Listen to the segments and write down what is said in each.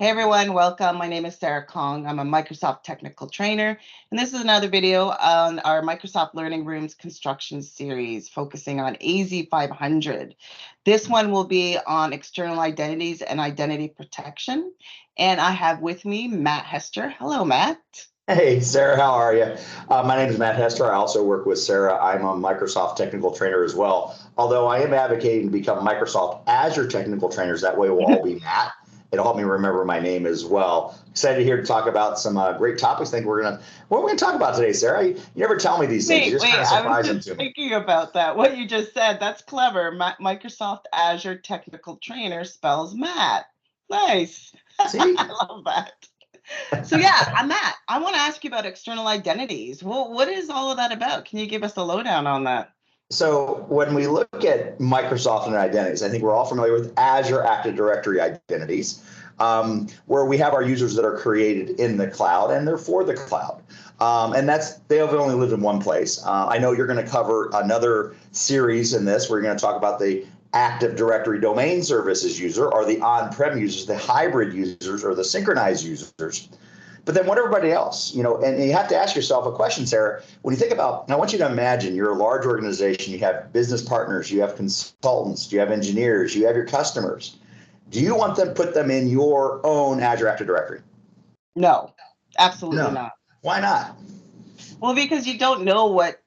Hey everyone, welcome. My name is Sarah Kong. I'm a Microsoft technical trainer, and this is another video on our Microsoft Learning Rooms construction series focusing on AZ-500. This one will be on external identities and identity protection. And I have with me Matt Hester. Hello, Matt. Hey, Sarah, how are you? My name is Matt Hester. I also work with Sarah. I'm a Microsoft technical trainer as well, although I am advocating to become Microsoft Azure technical trainers. That way we'll all be Matt. It'll help me remember my name as well. Excited here to talk about some great topics. I think what are we going to talk about today, Sarah? You never tell me these things. You just kind of surprise them to me. Thinking about that. What you just said, that's clever. Microsoft Azure technical trainer spells Matt. Nice. See? I love that. So yeah, Matt, I want to ask you about external identities. Well, what is all of that about? Can you give us a lowdown on that? So when we look at Microsoft and identities, I think we're all familiar with Azure Active Directory identities, where we have our users that are created in the cloud and they're for the cloud. And they have only lived in one place. I know you're going to cover another series in this where you're going to talk about the Active Directory domain services user, or the on-prem users, the hybrid users, or the synchronized users. But then what everybody else, and you have to ask yourself a question, Sarah. When you think about, I want you to imagine you're a large organization, you have business partners, you have consultants, you have engineers, you have your customers. Do you want them to put them in your own Azure Active Directory? No, absolutely not. Why not? Well, because you don't know what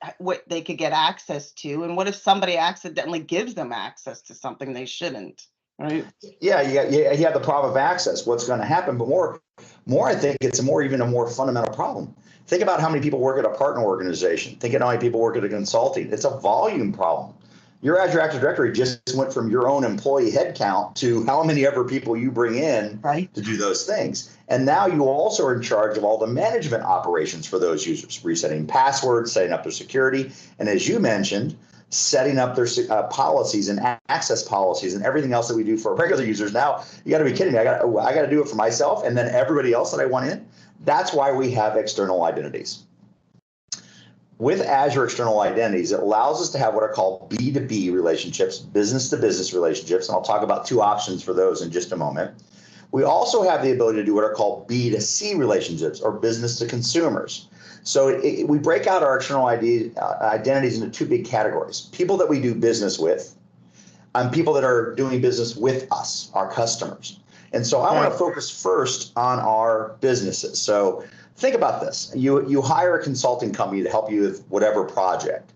they could get access to, and what if somebody accidentally gives them access to something they shouldn't, right? Yeah, you have the problem of access. What's going to happen? But more, I think it's even a more fundamental problem. Think about how many people work at a partner organization. Think of how many people work at a consulting. It's a volume problem. Your Azure Active Directory just went from your own employee headcount to how many ever people you bring in to do those things. And now you also are in charge of all the management operations for those users, resetting passwords, setting up their security, and as you mentioned, setting up their policies and access policies and everything else that we do for regular users. Now, you got to be kidding me. I got to do it for myself and then everybody else that I want in. That's why we have external identities. With Azure External Identities, it allows us to have what are called B2B relationships, business-to-business relationships, and I'll talk about two options for those in just a moment. We also have the ability to do what are called B2C relationships, or business-to-consumers. So we break out our external identities into two big categories: people that we do business with, and people that are doing business with us, our customers. And so I want to focus first on our businesses. So think about this. You hire a consulting company to help you with whatever project.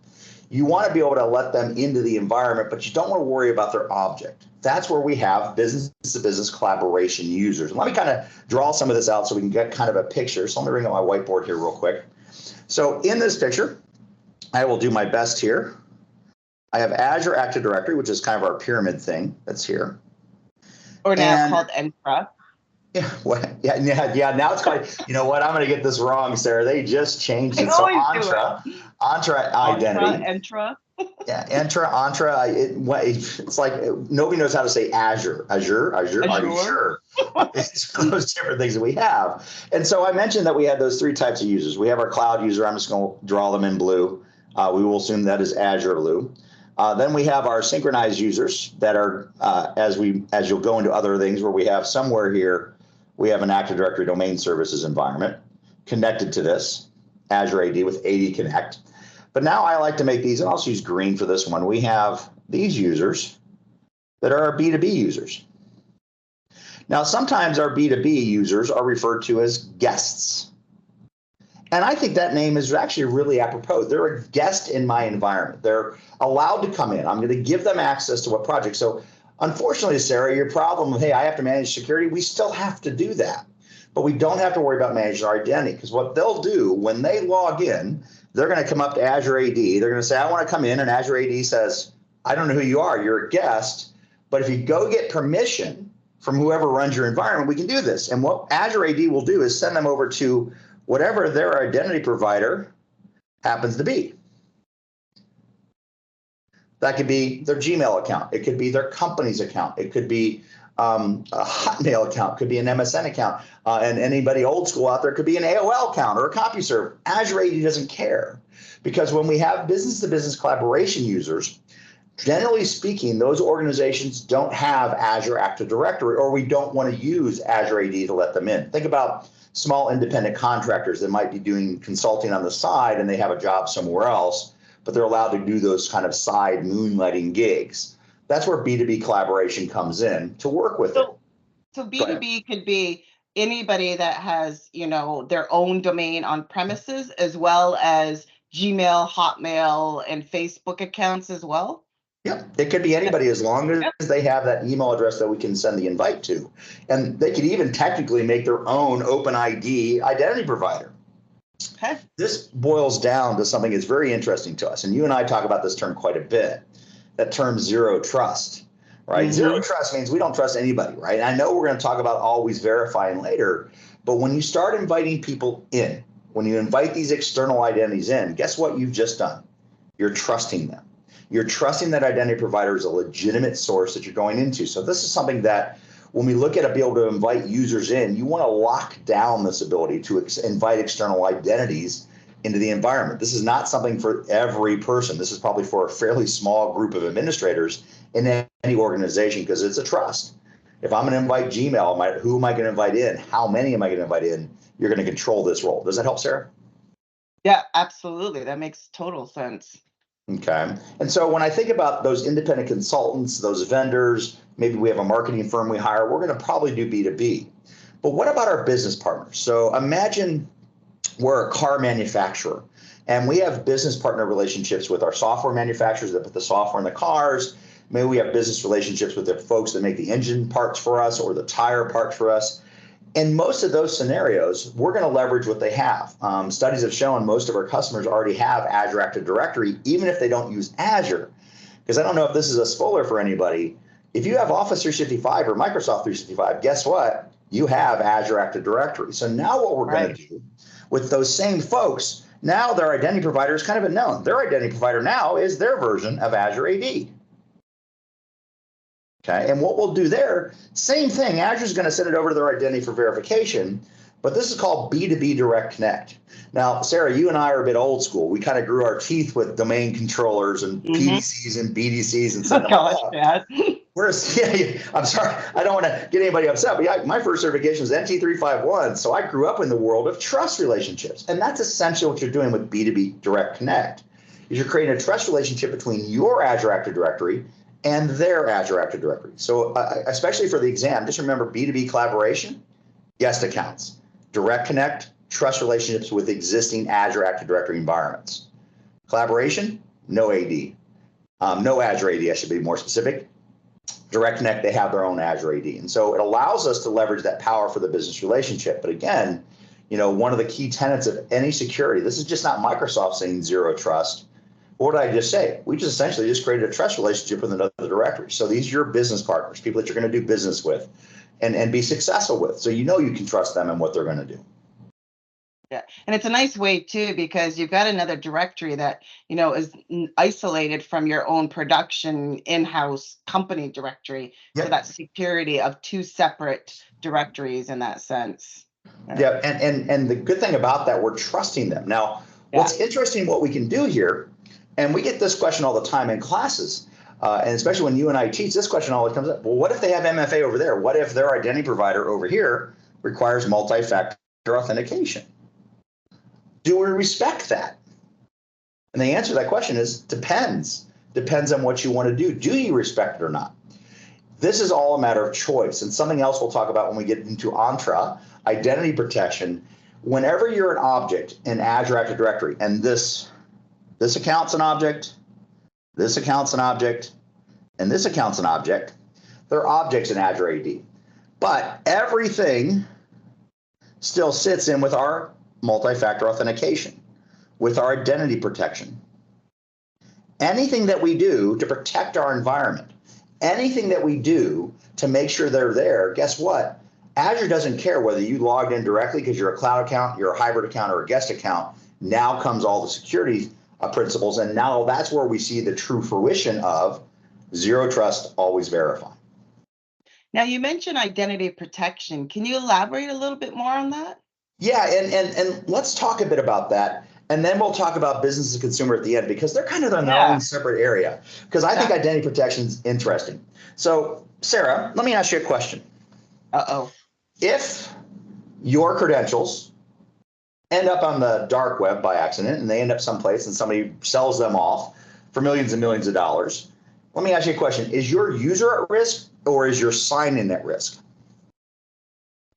You want to be able to let them into the environment, but you don't want to worry about their object. That's where we have business-to-business collaboration users. And let me kind of draw some of this out so we can get kind of a picture. So let me bring up my whiteboard here real quick. So in this picture, I will do my best here. I have Azure Active Directory, which is kind of our pyramid thing that's here. Or now called Entra. Yeah. Now it's called. You know what? I'm going to get this wrong, Sarah. They just changed it. So Entra Identity. Entra. Yeah, Entra. It's like nobody knows how to say Azure. Azure. Are you sure? It's those different things that we have. And so I mentioned that we had those three types of users. We have our cloud user. I'm just going to draw them in blue. We will assume that is Azure blue. Then we have our synchronized users that are, as you'll go into other things where we have somewhere here, we have an Active Directory domain services environment connected to this Azure AD with AD Connect. But now I like to make these, and I'll use green for this one. We have these users that are our B2B users. Now, sometimes our B2B users are referred to as guests. And I think that name is actually really apropos. They're a guest in my environment. They're allowed to come in. I'm going to give them access to what project. So unfortunately, Sarah, your problem of, hey, I have to manage security, we still have to do that. But we don't have to worry about managing our identity, because what they'll do when they log in, they're going to come up to Azure AD. They're going to say, I want to come in. And Azure AD says, I don't know who you are. You're a guest. But if you go get permission from whoever runs your environment, we can do this. And what Azure AD will do is send them over to whatever their identity provider happens to be. That could be their Gmail account. It could be their company's account. It could be a Hotmail account, could be an MSN account, and anybody old school out there could be an AOL account or a CompuServe. Azure AD doesn't care, because when we have business-to-business collaboration users, Generally speaking, those organizations don't have Azure Active Directory, or we don't want to use Azure AD to let them in. Think about small independent contractors that might be doing consulting on the side and they have a job somewhere else, but they're allowed to do those kind of side moonlighting gigs. That's where B2B collaboration comes in to work with it. So B2B could be anybody that has, their own domain on premises, as well as Gmail, Hotmail, and Facebook accounts as well. Yep, it could be anybody as long as they have that email address that we can send the invite to. And they could even technically make their own OpenID identity provider. Okay. This boils down to something that's very interesting to us. And you and I talk about this term quite a bit, that term zero trust, right? Mm-hmm. Zero trust means we don't trust anybody, right? And I know we're going to talk about always verifying later, but when you start inviting people in, when you invite these external identities in, guess what you've just done? You're trusting them. You're trusting that identity provider is a legitimate source that you're going into. So this is something that when we look at be able to invite users in, you want to lock down this ability to invite external identities into the environment. This is not something for every person. This is probably for a fairly small group of administrators in any organization because it's a trust. If I'm going to invite Gmail, who am I going to invite in? How many am I going to invite in? You're going to control this role. Does that help, Sarah? Yeah, absolutely. That makes total sense. Okay. And so when I think about those independent consultants, those vendors, maybe we have a marketing firm we hire, we're going to probably do B2B. But what about our business partners? So imagine we're a car manufacturer and we have business partner relationships with our software manufacturers that put the software in the cars. Maybe we have business relationships with the folks that make the engine parts for us or the tire parts for us. In most of those scenarios, we're going to leverage what they have. Studies have shown most of our customers already have Azure Active Directory, even if they don't use Azure. Because I don't know if this is a spoiler for anybody. If you have Office 365 or Microsoft 365, guess what? You have Azure Active Directory. So now what we're going to do with those same folks, now their identity provider is kind of unknown. Their identity provider now is their version of Azure AD. Okay, and what we'll do there, same thing, Azure's going to send it over to their identity for verification, but this is called B2B Direct Connect. Now, Sarah, you and I are a bit old school. We kind of grew our teeth with domain controllers and PDCs and BDCs and stuff. I'm sorry, I don't want to get anybody upset, but my first certification was NT351, so I grew up in the world of trust relationships, and that's essentially what you're doing with B2B Direct Connect, is you're creating a trust relationship between your Azure Active Directory and their Azure Active Directory. So especially for the exam, just remember B2B collaboration, guest accounts, direct connect, trust relationships with existing Azure Active Directory environments. Collaboration, no AD. No Azure AD, I should be more specific. Direct connect, they have their own Azure AD. And so it allows us to leverage that power for the business relationship. But again, one of the key tenets of any security, this is just not Microsoft saying zero trust. What did I just say? We just essentially created a trust relationship with another directory. So these are your business partners, people that you're going to do business with and be successful with. So you can trust them and what they're going to do. Yeah, and it's a nice way too, because you've got another directory that, is isolated from your own production in-house company directory. Yep. So that security of two separate directories in that sense. Yeah, and the good thing about that, we're trusting them. Now, what's interesting, what we can do here, and we get this question all the time in classes, and especially when you and I teach, this question always comes up. Well, what if they have MFA over there? What if their identity provider over here requires multi-factor authentication? Do we respect that? And the answer to that question is depends. Depends on what you want to do. Do you respect it or not? This is all a matter of choice. And something else we'll talk about when we get into Entra, identity protection. Whenever you're an object in Azure Active Directory, and this account's an object, this account's an object, and this account's an object, they're objects in Azure AD. But everything still sits in with our multi-factor authentication, with our identity protection. Anything that we do to protect our environment, anything that we do to make sure they're there, guess what? Azure doesn't care whether you logged in directly because you're a cloud account, you're a hybrid account, or a guest account. Now comes all the security principles, and now that's where we see the true fruition of zero trust, always verify. Now, you mentioned identity protection. Can you elaborate a little bit more on that? Yeah, and let's talk a bit about that. And then we'll talk about business and consumer at the end, because they're kind of in their own separate area. Because I think identity protection is interesting. So, Sarah, let me ask you a question. Uh-oh. If your credentials end up on the dark web by accident and they end up someplace and somebody sells them off for millions and millions of dollars, let me ask you a question. Is your user at risk, or is your sign-in at risk?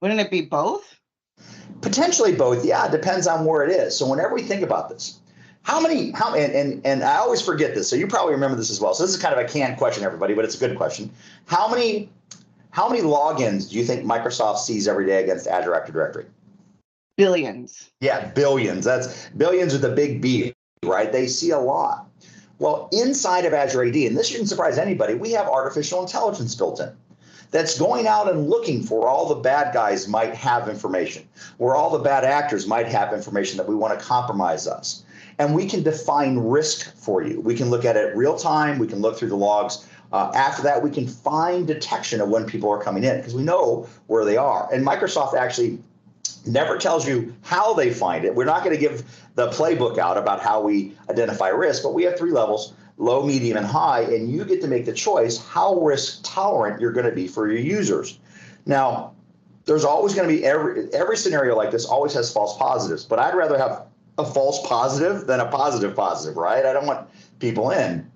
Wouldn't it be both? Potentially both. Yeah, it depends on where it is. So whenever we think about this, and I always forget this, so you probably remember this as well. So this is kind of a canned question, everybody, but it's a good question. How many logins do you think Microsoft sees every day against Azure Active Directory? Billions. Yeah, billions. That's billions with a big B, right? They see a lot. Well, inside of Azure AD, and this shouldn't surprise anybody, we have artificial intelligence built in that's going out and looking for all the bad guys might have information, where all the bad actors might have information that we want to compromise us. And we can define risk for you. We can look at it real time. We can look through the logs. After that, we can find detection of when people are coming in, because we know where they are. And Microsoft actually never tells you how they find it. We're not going to give the playbook out about how we identify risk, but we have 3 levels: low, medium, and high, and you get to make the choice how risk tolerant you're going to be for your users. Now, there's always going to be every scenario like this always has false positives, but I'd rather have a false positive than a positive positive, right? I don't want people in.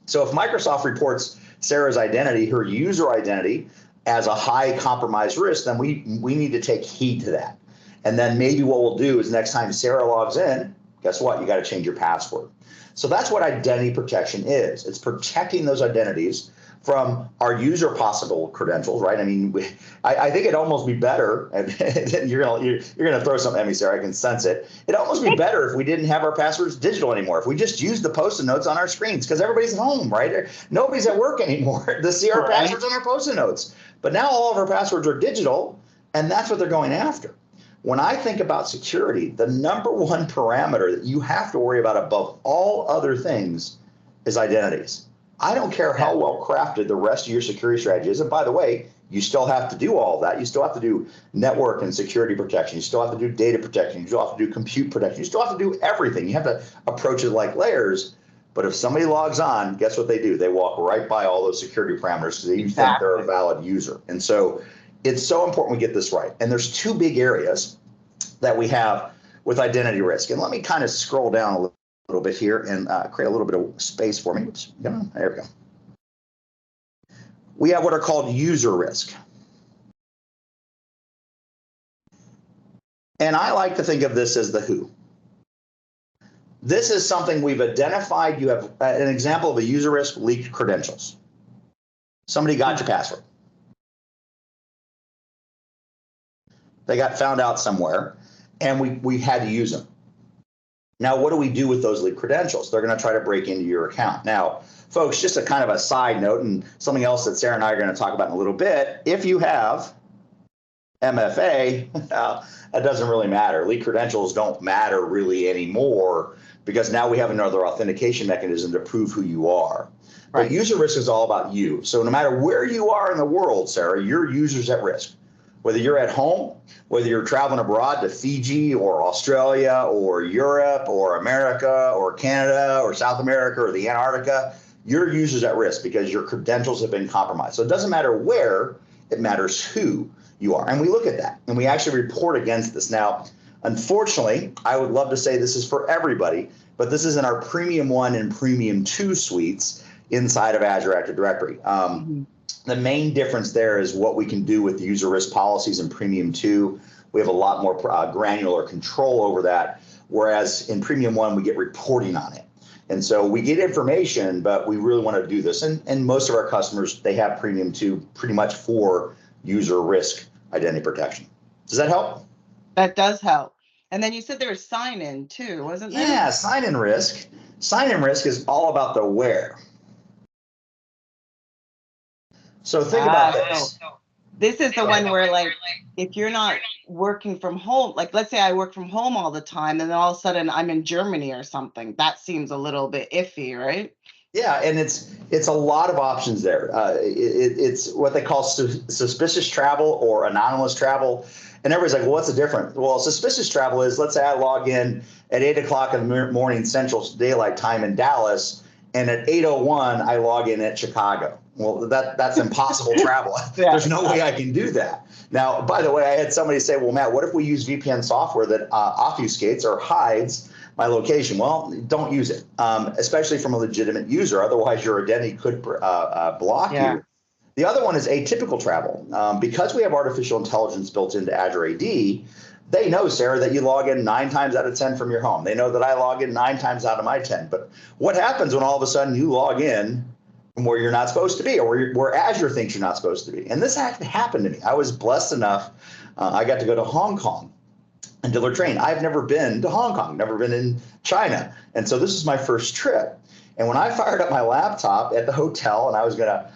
So if Microsoft reports Sarah's identity, her user identity, as a high compromised risk, then we need to take heed to that. And then maybe what we'll do is next time Sarah logs in, guess what? You got to change your password. So that's what identity protection is. It's protecting those identities from our user possible credentials, right? I mean, I think it'd almost be better, and you're gonna throw something at me, Sarah, I can sense it. It'd almost be better if we didn't have our passwords digital anymore, if we just used the Post-it notes on our screens, because everybody's at home, right? Nobody's at work anymore to see our passwords on our Post-it notes. But now all of our passwords are digital, and that's what they're going after. When I think about security, the number one parameter that you have to worry about above all other things is identities. I don't care how well crafted the rest of your security strategy is. And by the way, you still have to do all of that. You still have to do network and security protection. You still have to do data protection. You still have to do compute protection. You still have to do everything. You have to approach it like layers. But if somebody logs on, guess what they do? They walk right by all those security parameters because they think they're a valid user. And so it's so important we get this right. And there's 2 big areas that we have with identity risk. And let me kind of scroll down a little bit here and create a little bit of space for me. Oops, there we go. We have what are called user risk. And I like to think of this as the who. This is something we've identified. You have an example of a user risk: leaked credentials. Somebody got your password. They got found out somewhere, and we had to use them. Now, what do we do with those leaked credentials? They're going to try to break into your account. Now, folks, just a kind of a side note and something else that Sarah and I are going to talk about in a little bit. If you have MFA, that doesn't really matter. Leaked credentials don't matter really anymore, because now we have another authentication mechanism to prove who you are. Right. But user risk is all about you. So no matter where you are in the world, Sarah, your user's at risk. Whether you're at home, whether you're traveling abroad to Fiji or Australia or Europe or America or Canada or South America or the Antarctica, your user's at risk because your credentials have been compromised. So it doesn't matter where, it matters who you are. And we look at that and we actually report against this. Now, unfortunately, I would love to say this is for everybody, but this is in our Premium 1 and Premium 2 suites inside of Azure Active Directory. The main difference there is what we can do with the user risk policies in Premium 2. We have a lot more granular control over that, whereas in Premium 1, we get reporting on it. And so we get information, but we really want to do this. And most of our customers, they have Premium 2 pretty much for user risk identity protection. Does that help? That does help. And then you said there was sign-in too, wasn't there? Yeah, sign-in risk. Sign-in risk is all about the where. So think about this. This is the one where, like, if you're not working from home, like let's say I work from home all the time and then all of a sudden I'm in Germany or something, that seems a little bit iffy, right? Yeah, and it's a lot of options there. It's what they call suspicious travel or anonymous travel. And everybody's like, well, what's the difference? Well, suspicious travel is, let's say I log in at 8 o'clock in the morning Central Daylight Time in Dallas, and at 8:01 I log in at Chicago. Well, that's impossible travel. Yeah, There's no way I can do that. Now, by the way, I had somebody say, well, Matt, what if we use VPN software that obfuscates or hides my location? Well, don't use it, especially from a legitimate user. Otherwise, your identity could block you. The other one is atypical travel. Because we have artificial intelligence built into Azure AD, they know, Sarah, that you log in 9 times out of 10 from your home. They know that I log in 9 times out of my 10. But what happens when all of a sudden you log in from where you're not supposed to be, or where Azure thinks you're not supposed to be? And this actually happened to me. I was blessed enough. I got to go to Hong Kong and deliver training. I've never been to Hong Kong, never been in China. And so this is my first trip. And when I fired up my laptop at the hotel, and I was going to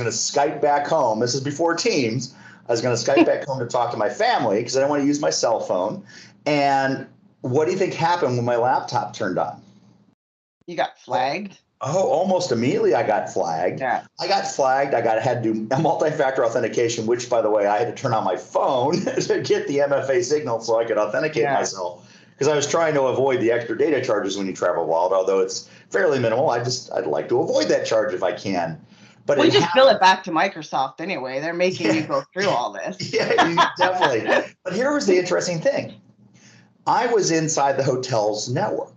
Skype back home. This is before Teams. I was going to Skype back home to talk to my family because I didn't want to use my cell phone. And what do you think happened when my laptop turned on? You got flagged? Oh, almost immediately I got flagged. Yeah. I got flagged. I had to do a multi-factor authentication, which, by the way, I had to turn on my phone to get the MFA signal so I could authenticate myself, because I was trying to avoid the extra data charges when you travel abroad, although it's fairly minimal. I'd like to avoid that charge if I can. But we just bill it back to Microsoft anyway. They're making you go through all this. Yeah, definitely. But here was the interesting thing. I was inside the hotel's network.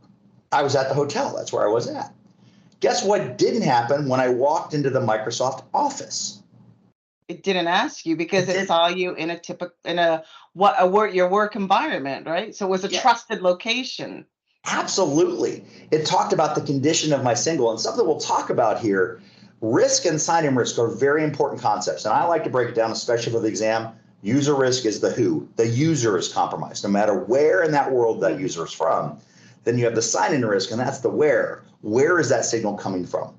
I was at the hotel. That's where I was at. Guess what didn't happen when I walked into the Microsoft office? It didn't ask you because it saw you in your work environment, right? So it was a trusted location. Absolutely. It talked about the condition of my signal, and something we'll talk about here. Risk and sign-in risk are very important concepts, and I like to break it down, especially for the exam. User risk is the who. The user is compromised, no matter where in that world that user is from. Then you have the sign-in risk, and that's the where. Where is that signal coming from?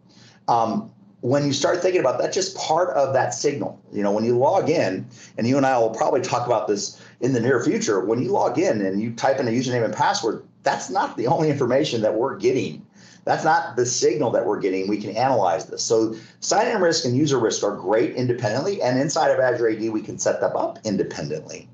When you start thinking about that, just part of that signal. When you log in, and you and I will probably talk about this in the near future, when you log in and you type in a username and password, that's not the only information that we're getting. That's not the signal that we're getting. We can analyze this. So sign-in risk and user risk are great independently, and inside of Azure AD, we can set them up independently.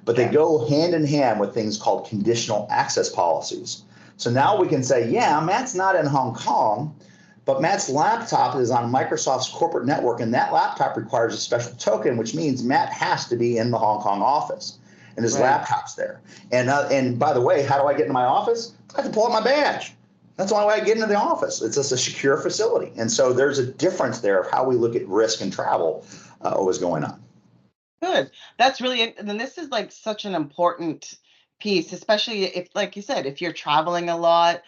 But they go hand in hand with things called conditional access policies. So now we can say, yeah, Matt's not in Hong Kong, but Matt's laptop is on Microsoft's corporate network, and that laptop requires a special token, which means Matt has to be in the Hong Kong office, and his laptop's there. And by the way, how do I get into my office? I have to pull out my badge. That's the only way I get into the office. It's just a secure facility. And so there's a difference there of how we look at risk and travel, what was going on. Good. That's really, and this is like such an important piece, especially if, like you said, if you're traveling a lot,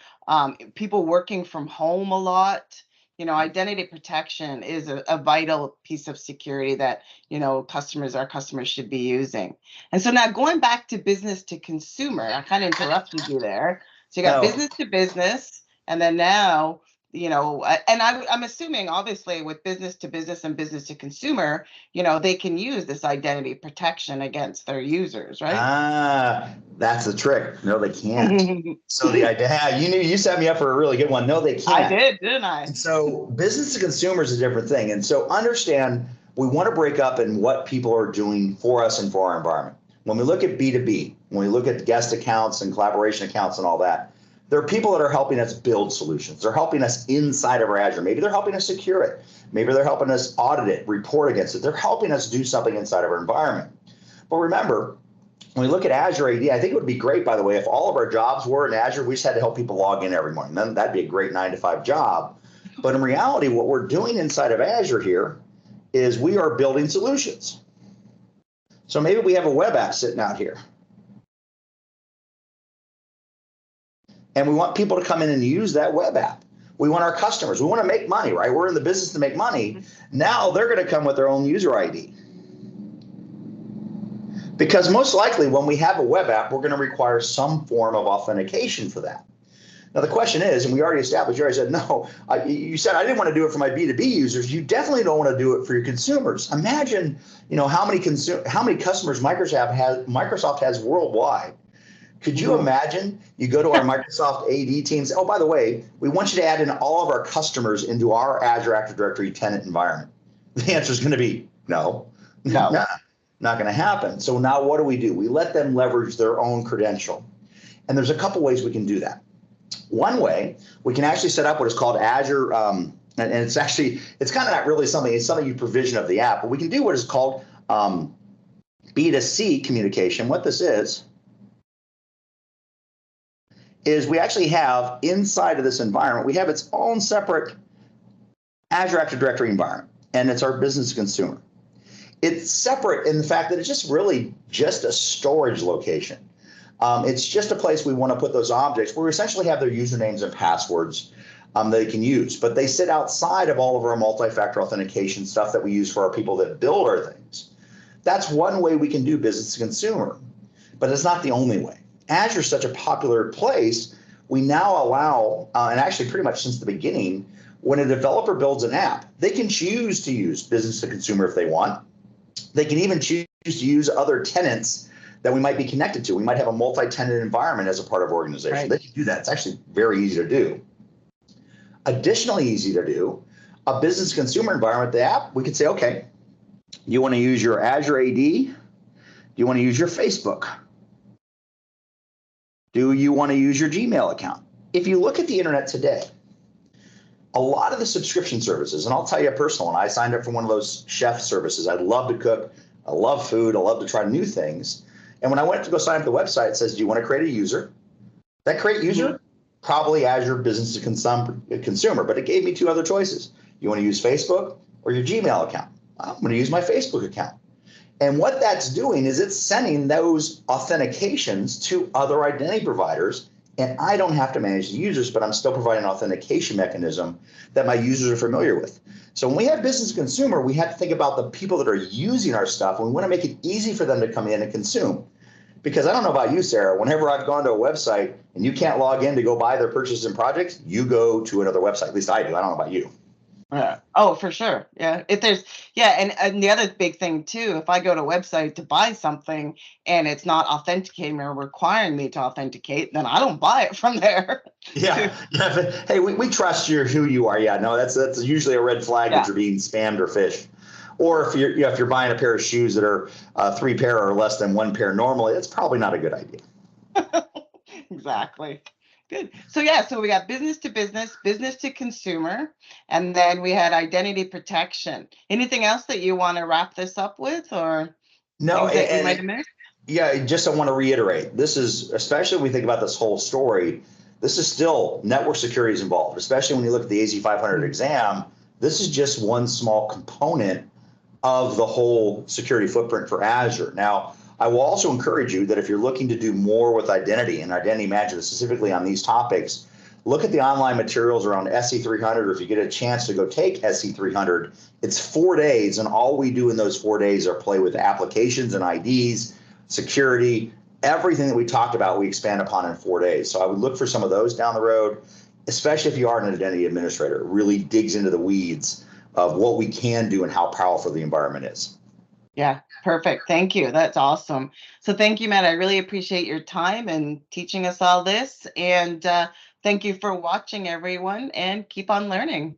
people working from home a lot, identity protection is a vital piece of security that, our customers should be using. And so now going back to business to consumer, I kind of interrupted you there. So you got business to business, and then now, and I'm assuming obviously with business to business and business to consumer, they can use this identity protection against their users, right? That's the trick. No, they can't. So the idea, you set me up for a really good one. No, they can't. I did, didn't I? And so business to consumer is a different thing. And so understand, we want to break up in what people are doing for us and for our environment. When we look at B2B, when we look at guest accounts and collaboration accounts and all that, there are people that are helping us build solutions. They're helping us inside of our Azure. Maybe they're helping us secure it. Maybe they're helping us audit it, report against it. They're helping us do something inside of our environment. But remember, when we look at Azure AD, I think it would be great, by the way, if all of our jobs were in Azure, we just had to help people log in every morning. Then that'd be a great 9-to-5 job. But in reality, what we're doing inside of Azure here is we are building solutions. So maybe we have a web app sitting out here. And we want people to come in and use that web app. We want our customers. We want to make money, right? We're in the business to make money. Now they're going to come with their own user ID. Because most likely when we have a web app, we're going to require some form of authentication for that. Now the question is, and we already established, you already said, no, you said I didn't want to do it for my B2B users. You definitely don't want to do it for your consumers. Imagine, how many customers Microsoft has worldwide. Could you imagine you go to our Microsoft AD teams? Oh, by the way, we want you to add in all of our customers into our Azure Active Directory tenant environment. The answer is going to be no. No. Nah, not going to happen. So now what do? We let them leverage their own credential. And there's a couple ways we can do that. One way, we can actually set up what is called Azure, and it's kind of not really something, it's something you provision of the app, but we can do what is called B2C communication. What this is we actually have inside of this environment, we have its own separate Azure Active Directory environment, and it's our business to consumer. It's separate in the fact that it's just really just a storage location. It's just a place we want to put those objects where we essentially have their usernames and passwords they can use, but they sit outside of all of our multi-factor authentication stuff that we use for our people that build our things. That's one way we can do business to consumer, but it's not the only way. Azure is such a popular place, we now allow, and actually pretty much since the beginning, when a developer builds an app, they can choose to use business to consumer if they want. They can even choose to use other tenants that we might be connected to. We might have a multi-tenant environment as a part of our organization. Right. They can do that. It's actually very easy to do. Additionally easy to do, a business consumer environment, the app, we could say, okay, you want to use your Azure AD? Do you want to use your Facebook? Do you want to use your Gmail account? If you look at the internet today, a lot of the subscription services, and I'll tell you a personal one, I signed up for one of those chef services. I love to cook. I love food. I love to try new things. And when I went to go sign up the website, it says, do you want to create a user? That create user, probably Azure Business to Consumer, but it gave me two other choices. You want to use Facebook or your Gmail account? I'm going to use my Facebook account. And what that's doing is it's sending those authentications to other identity providers, and I don't have to manage the users, but I'm still providing an authentication mechanism that my users are familiar with. So when we have business to consumer, we have to think about the people that are using our stuff, and we want to make it easy for them to come in and consume. Because I don't know about you, Sarah, whenever I've gone to a website and you can't log in to go buy their purchases and projects, you go to another website. At least I do. I don't know about you. Yeah. Oh, for sure. Yeah. If there's, and the other big thing too, if I go to a website to buy something and it's not authenticating or requiring me to authenticate, then I don't buy it from there. Yeah. Hey, we trust who you are. Yeah. No, that's usually a red flag that you're being spammed or phished. Or if you're buying a pair of shoes that are 3 pair or less than 1 pair normally, that's probably not a good idea. Exactly. Good. So so we got business to business, business to consumer, and then we had identity protection. Anything else that you want to wrap this up with, or no? Things that we might have missed? Yeah, just I want to reiterate. This is, especially when we think about this whole story, this is still network security is involved, especially when you look at the AZ-500 exam. This is just one small component of the whole security footprint for Azure. Now, I will also encourage you that if you're looking to do more with identity and identity management, specifically on these topics, look at the online materials around SC300, or if you get a chance to go take SC300, it's 4 days, and all we do in those 4 days are play with applications and IDs, security, everything that we talked about, we expand upon in 4 days. So I would look for some of those down the road, especially if you are an identity administrator. It really digs into the weeds of what we can do and how powerful the environment is. Yeah, perfect. Thank you. That's awesome. So thank you, Matt. I really appreciate your time and teaching us all this. And thank you for watching, everyone, and keep on learning.